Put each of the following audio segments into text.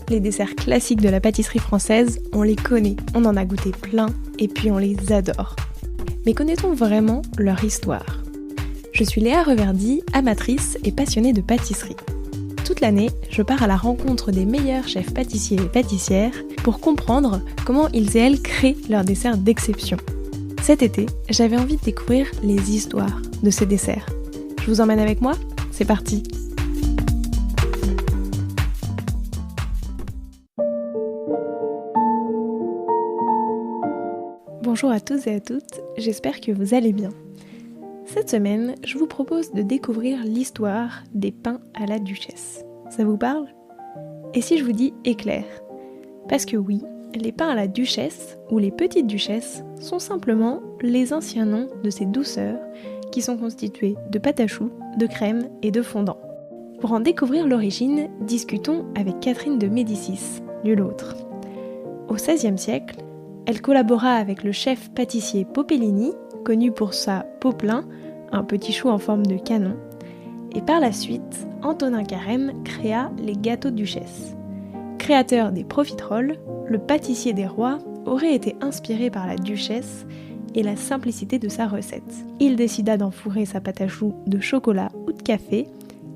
Les desserts classiques de la pâtisserie française, on les connaît, on en a goûté plein et puis on les adore. Mais connaît-on vraiment leur histoire ? Je suis Léa Reverdy, amatrice et passionnée de pâtisserie. Toute l'année, je pars à la rencontre des meilleurs chefs pâtissiers et pâtissières pour comprendre comment ils et elles créent leurs desserts d'exception. Cet été, j'avais envie de découvrir les histoires de ces desserts. Je vous emmène avec moi ? C'est parti ! Bonjour à tous et à toutes, j'espère que vous allez bien. Cette semaine, je vous propose de découvrir l'histoire des pains à la duchesse. Ça vous parle ? Et si je vous dis éclair ? Parce que oui, les pains à la duchesse ou les petites duchesses sont simplement les anciens noms de ces douceurs qui sont constituées de pâte à choux, de crème et de fondant. Pour en découvrir l'origine, discutons avec Catherine de Médicis, nul autre. Au XVIe siècle, elle collabora avec le chef pâtissier Popellini, connu pour sa Poplin, un petit chou en forme de canon, et par la suite, Antonin Carême créa les gâteaux duchesse. Créateur des profiteroles, le pâtissier des rois aurait été inspiré par la duchesse et la simplicité de sa recette. Il décida d'enfourrer sa pâte à choux de chocolat ou de café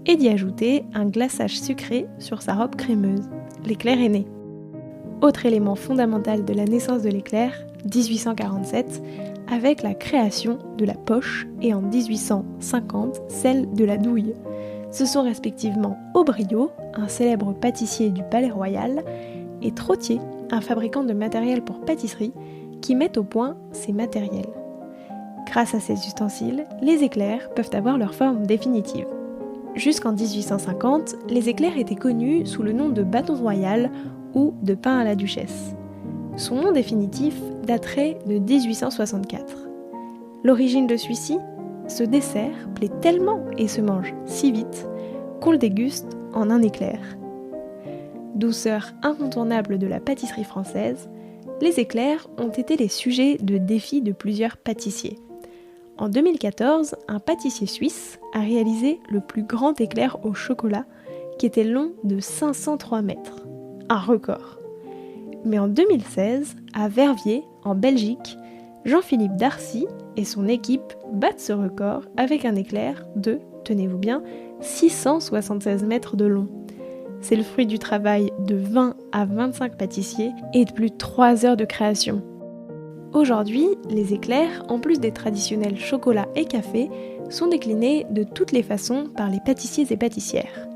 et d'y ajouter un glaçage sucré sur sa robe crémeuse. L'éclair est né. Autre élément fondamental de la naissance de l'éclair, 1847, avec la création de la poche et en 1850, celle de la douille. Ce sont respectivement Aubriot, un célèbre pâtissier du Palais Royal, et Trottier, un fabricant de matériel pour pâtisserie, qui mettent au point ces matériels. Grâce à ces ustensiles, les éclairs peuvent avoir leur forme définitive. Jusqu'en 1850, les éclairs étaient connus sous le nom de bâton royal ou de pain à la duchesse. Son nom définitif daterait de 1864. L'origine de celui-ci ? Ce dessert plaît tellement et se mange si vite qu'on le déguste en un éclair. Douceur incontournable de la pâtisserie française, les éclairs ont été les sujets de défis de plusieurs pâtissiers. En 2014, un pâtissier suisse a réalisé le plus grand éclair au chocolat qui était long de 503 mètres. Un record. Mais en 2016, à Verviers, en Belgique, Jean-Philippe Darcy et son équipe battent ce record avec un éclair de, tenez-vous bien, 676 mètres de long. C'est le fruit du travail de 20 à 25 pâtissiers et de plus de 3 heures de création. Aujourd'hui, les éclairs, en plus des traditionnels chocolat et café, sont déclinés de toutes les façons par les pâtissiers et pâtissières.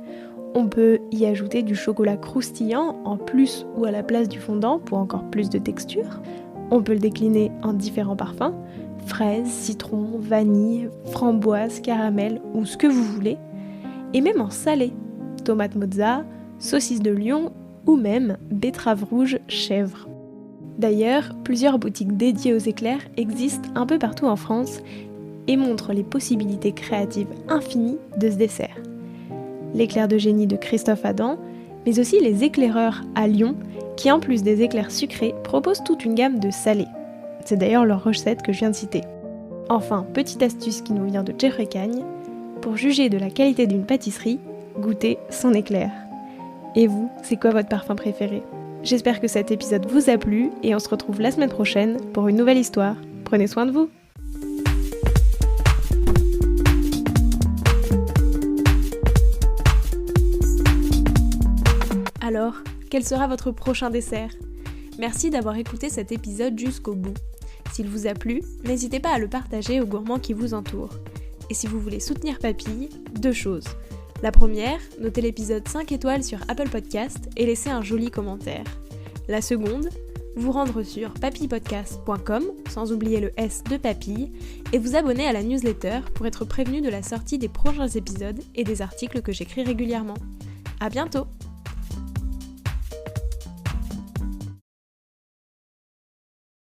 On peut y ajouter du chocolat croustillant en plus ou à la place du fondant pour encore plus de texture. On peut le décliner en différents parfums, fraises, citron, vanille, framboise, caramel ou ce que vous voulez. Et même en salé, tomate mozza, saucisse de Lyon ou même betterave rouge chèvre. D'ailleurs, plusieurs boutiques dédiées aux éclairs existent un peu partout en France et montrent les possibilités créatives infinies de ce dessert. L'éclair de génie de Christophe Adam, mais aussi les éclaireurs à Lyon, qui en plus des éclairs sucrés, proposent toute une gamme de salés. C'est d'ailleurs leur recette que je viens de citer. Enfin, petite astuce qui nous vient de Jeffrey Cagne, pour juger de la qualité d'une pâtisserie, goûtez son éclair. Et vous, c'est quoi votre parfum préféré ? J'espère que cet épisode vous a plu et on se retrouve la semaine prochaine pour une nouvelle histoire. Prenez soin de vous. Alors, quel sera votre prochain dessert ? Merci d'avoir écouté cet épisode jusqu'au bout. S'il vous a plu, n'hésitez pas à le partager aux gourmands qui vous entourent. Et si vous voulez soutenir Papille, 2 choses. La première, notez l'épisode 5 étoiles sur Apple Podcast et laissez un joli commentaire. La seconde, vous rendre sur papillepodcast.com, sans oublier le S de Papille, et vous abonner à la newsletter pour être prévenu de la sortie des prochains épisodes et des articles que j'écris régulièrement. À bientôt!